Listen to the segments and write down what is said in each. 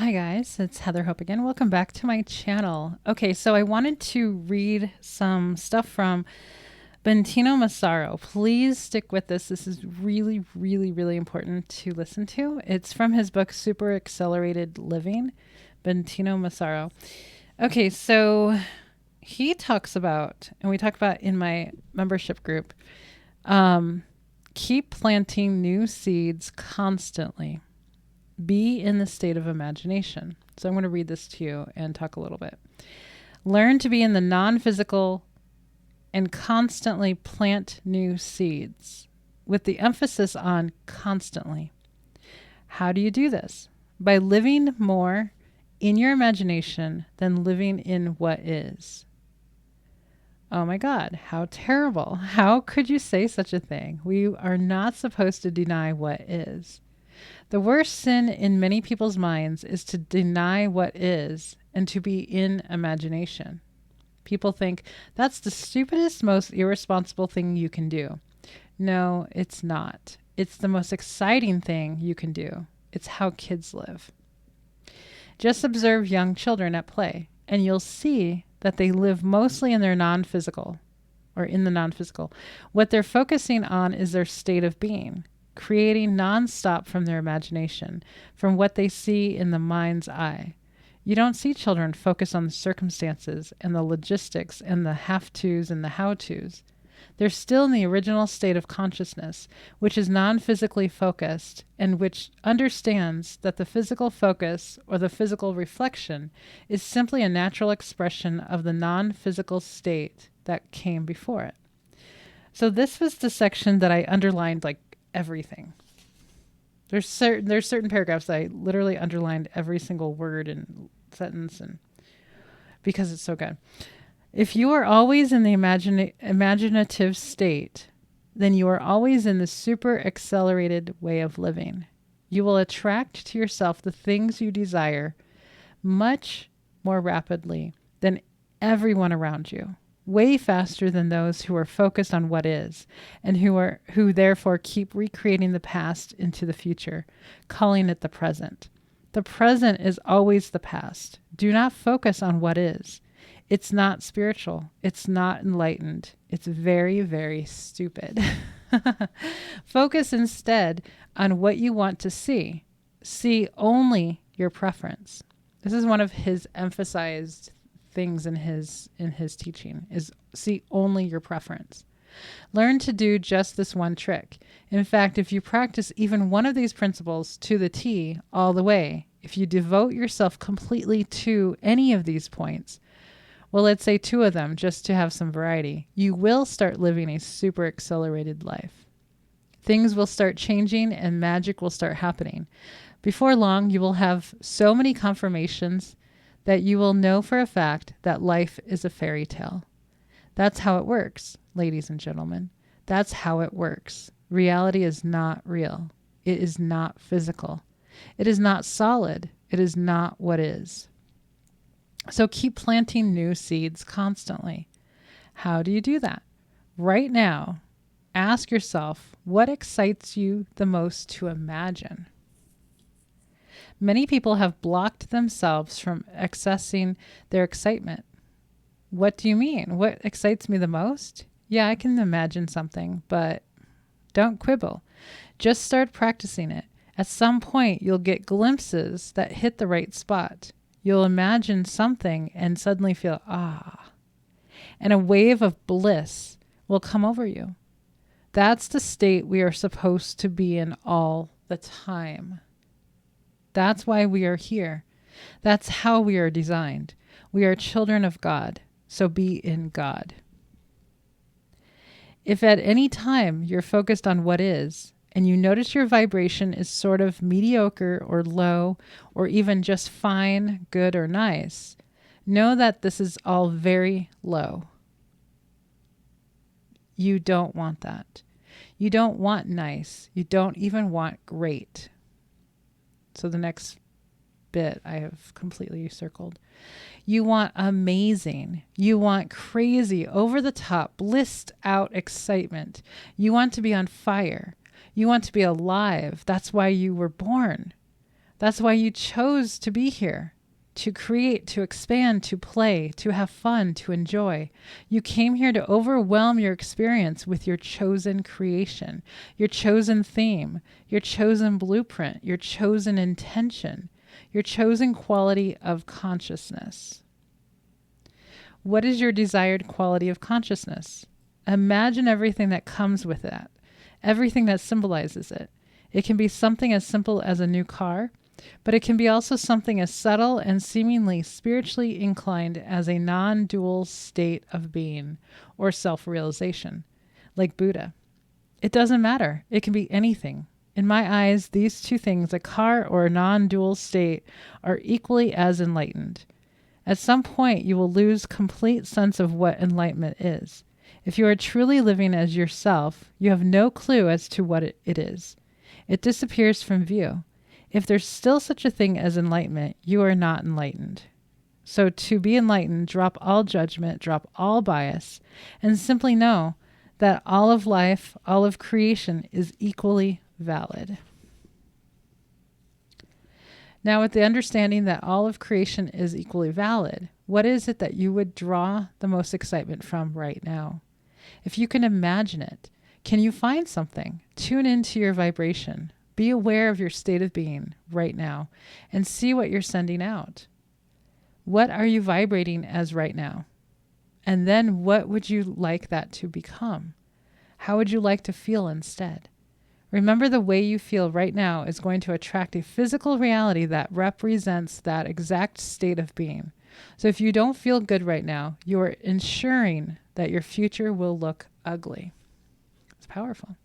Hi guys, it's Heather Hope again. Welcome back to my channel. Okay, so I wanted to read some stuff from Benigno Massaro. Please stick with this. This is really, really, really important to listen to. It's from his book, Super Accelerated Living, Benigno Massaro. Okay, so he talks about, and we talk about in my membership group, keep planting new seeds constantly. Be in the state of imagination. So I'm going to read this to you and talk a little bit. Learn to be in the non-physical and constantly plant new seeds, with the emphasis on constantly. How do you do this? By living more in your imagination than living in what is. Oh my God, how terrible. How could you say such a thing? We are not supposed to deny what is. The worst sin in many people's minds is to deny what is and to be in imagination. People think that's the stupidest, most irresponsible thing you can do. No, it's not. It's the most exciting thing you can do. It's how kids live. Just observe young children at play, and you'll see that they live mostly in their non-physical, or in the non-physical. What they're focusing on is their state of being, creating nonstop from their imagination, from what they see in the mind's eye. You don't see children focus on the circumstances and the logistics and the have-tos and the how-tos. They're still in the original state of consciousness, which is non-physically focused and which understands that the physical focus or the physical reflection is simply a natural expression of the non-physical state that came before it. So this was the section that I underlined like everything. There's certain paragraphs that I literally underlined every single word and sentence, and because it's so good. If you are always in the imaginative state, then you are always in the super accelerated way of living. You will attract to yourself the things you desire much more rapidly than everyone around you. Way faster than those who are focused on what is, and who therefore keep recreating the past into the future, calling it the present. The present is always the past. Do not focus on what is. It's not spiritual. It's not enlightened. It's very, very stupid. Focus instead on what you want to see. See only your preference. This is one of his emphasized things in his teaching, is see only your preference. Learn to do just this one trick. In fact, if you practice even one of these principles to the T all the way, if you devote yourself completely to any of these points, well, let's say 2 of them just to have some variety, you will start living a super accelerated life. Things will start changing and magic will start happening. Before long, you will have so many confirmations that you will know for a fact that life is a fairy tale. That's how it works, ladies and gentlemen. That's how it works. Reality is not real. It is not physical. It is not solid. It is not what is. So keep planting new seeds constantly. How do you do that? Right now, ask yourself, what excites you the most to imagine? Many people have blocked themselves from accessing their excitement. What do you mean? What excites me the most? Yeah, I can imagine something, but don't quibble. Just start practicing it. At some point, you'll get glimpses that hit the right spot. You'll imagine something and suddenly feel, and a wave of bliss will come over you. That's the state we are supposed to be in all the time. That's why we are here. That's how we are designed. We are children of God, so be in God. If at any time you're focused on what is, and you notice your vibration is sort of mediocre or low, or even just fine, good, or nice, know that this is all very low. You don't want that. You don't want nice. You don't even want great. So the next bit I have completely circled. You want amazing. You want crazy, over the top, blissed out excitement. You want to be on fire. You want to be alive. That's why you were born. That's why you chose to be here, to create, to expand, to play, to have fun, to enjoy. You came here to overwhelm your experience with your chosen creation, your chosen theme, your chosen blueprint, your chosen intention, your chosen quality of consciousness. What is your desired quality of consciousness? Imagine everything that comes with that, everything that symbolizes it. It can be something as simple as a new car, but it can be also something as subtle and seemingly spiritually inclined as a non-dual state of being or self-realization, like Buddha. It doesn't matter. It can be anything. In my eyes, these two things, a car or a non-dual state, are equally as enlightened. At some point, you will lose complete sense of what enlightenment is. If you are truly living as yourself, you have no clue as to what it is. It disappears from view. If there's still such a thing as enlightenment, you are not enlightened. So to be enlightened, drop all judgment, drop all bias, and simply know that all of life, all of creation is equally valid. Now, with the understanding that all of creation is equally valid, what is it that you would draw the most excitement from right now? If you can imagine it, can you find something? Tune into your vibration. Be aware of your state of being right now and see what you're sending out. What are you vibrating as right now? And then what would you like that to become? How would you like to feel instead? Remember, the way you feel right now is going to attract a physical reality that represents that exact state of being. So if you don't feel good right now, you are ensuring that your future will look ugly. It's powerful.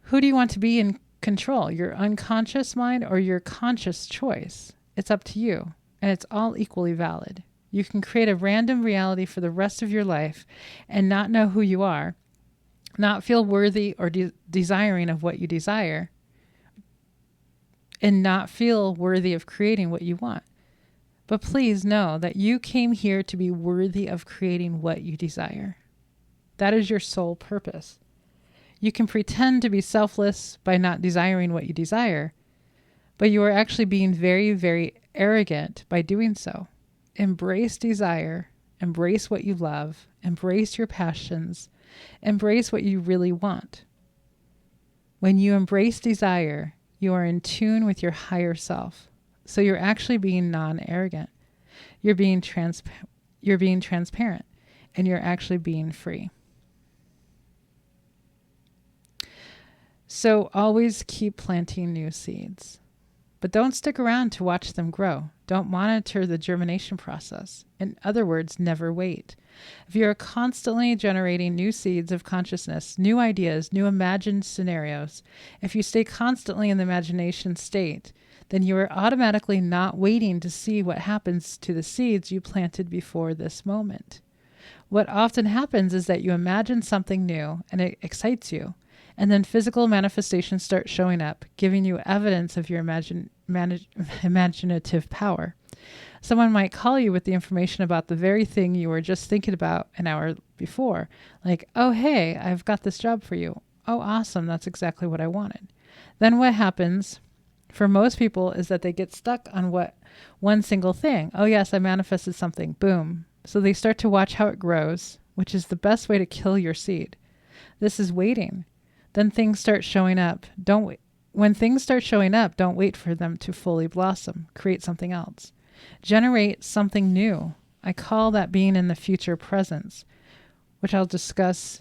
Who do you want to be in control, your unconscious mind or your conscious choice? It's up to you, and it's all equally valid. You can create a random reality for the rest of your life and not know who you are, not feel worthy or desiring of what you desire, and not feel worthy of creating what you want. But please know that you came here to be worthy of creating what you desire. That is your sole purpose. You can pretend to be selfless by not desiring what you desire, but you are actually being very, very arrogant by doing so. Embrace desire, embrace what you love, embrace your passions, embrace what you really want. When you embrace desire, you are in tune with your higher self. So you're actually being non-arrogant. You're being transparent, and you're actually being free. So always keep planting new seeds, but don't stick around to watch them grow. Don't monitor the germination process. In other words, never wait. If you are constantly generating new seeds of consciousness, new ideas, new imagined scenarios, if you stay constantly in the imagination state, then you are automatically not waiting to see what happens to the seeds you planted before this moment. What often happens is that you imagine something new and it excites you, and then physical manifestations start showing up, giving you evidence of your imaginative power. Someone might call you with the information about the very thing you were just thinking about an hour before. Like, oh, hey, I've got this job for you. Oh, awesome. That's exactly what I wanted. Then what happens for most people is that they get stuck on one single thing. Oh, yes, I manifested something. Boom. So they start to watch how it grows, which is the best way to kill your seed. This is waiting. Then things start showing up. When things start showing up, don't wait for them to fully blossom. Create something else. Generate something new. I call that being in the future presence, which I'll discuss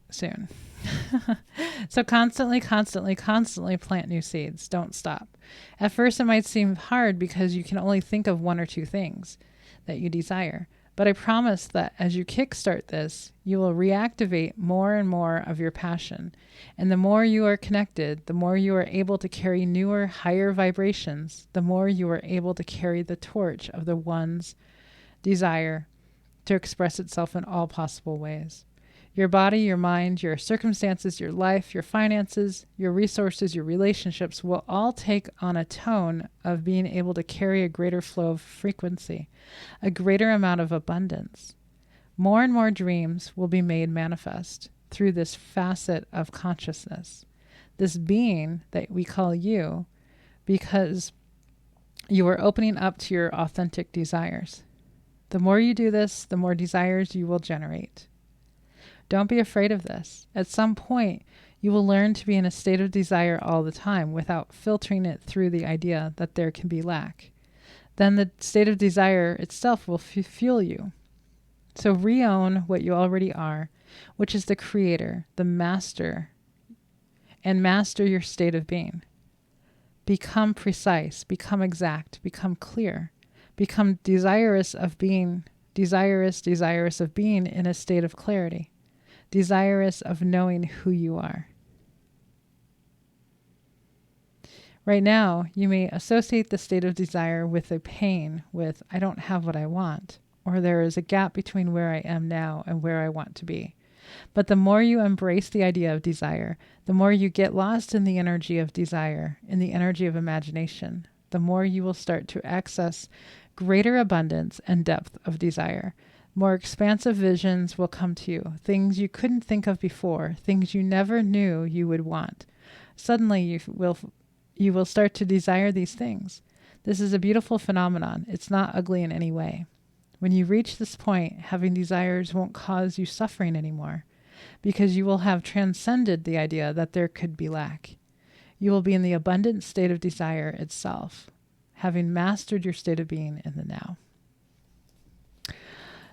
soon. So constantly plant new seeds. Don't stop. At first, it might seem hard because you can only think of one or two things that you desire. But I promise that as you kickstart this, you will reactivate more and more of your passion. And the more you are connected, the more you are able to carry newer, higher vibrations, the more you are able to carry the torch of the one's desire to express itself in all possible ways. Your body, your mind, your circumstances, your life, your finances, your resources, your relationships will all take on a tone of being able to carry a greater flow of frequency, a greater amount of abundance. More and more dreams will be made manifest through this facet of consciousness. This being that we call you because you are opening up to your authentic desires. The more you do this, the more desires you will generate. Don't be afraid of this. At some point, you will learn to be in a state of desire all the time without filtering it through the idea that there can be lack. Then the state of desire itself will fuel you. So reown what you already are, which is the creator, the master, and master your state of being. Become precise, become exact, become clear, become desirous of being in a state of clarity, desirous of knowing who you are. Right now, you may associate the state of desire with a pain, with I don't have what I want, or there is a gap between where I am now and where I want to be. But the more you embrace the idea of desire, the more you get lost in the energy of desire, in the energy of imagination, the more you will start to access greater abundance and depth of desire. More expansive visions will come to you, things you couldn't think of before, things you never knew you would want. Suddenly you will start to desire these things. This is a beautiful phenomenon. It's not ugly in any way. When you reach this point, having desires won't cause you suffering anymore, because you will have transcended the idea that there could be lack. You will be in the abundant state of desire itself, having mastered your state of being in the now.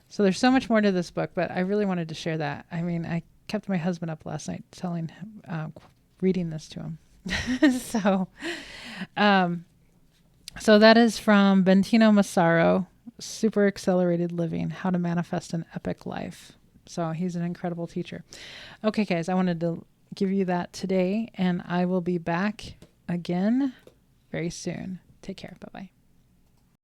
So there's so much more to this book, but I really wanted to share that. I mean, I kept my husband up last night telling him, reading this to him. So that is from Bentinho Massaro, Super Accelerated Living, How to Manifest an Epic Life. So he's an incredible teacher. Okay, guys, I wanted to give you that today, and I will be back again very soon. Take care. Bye-bye.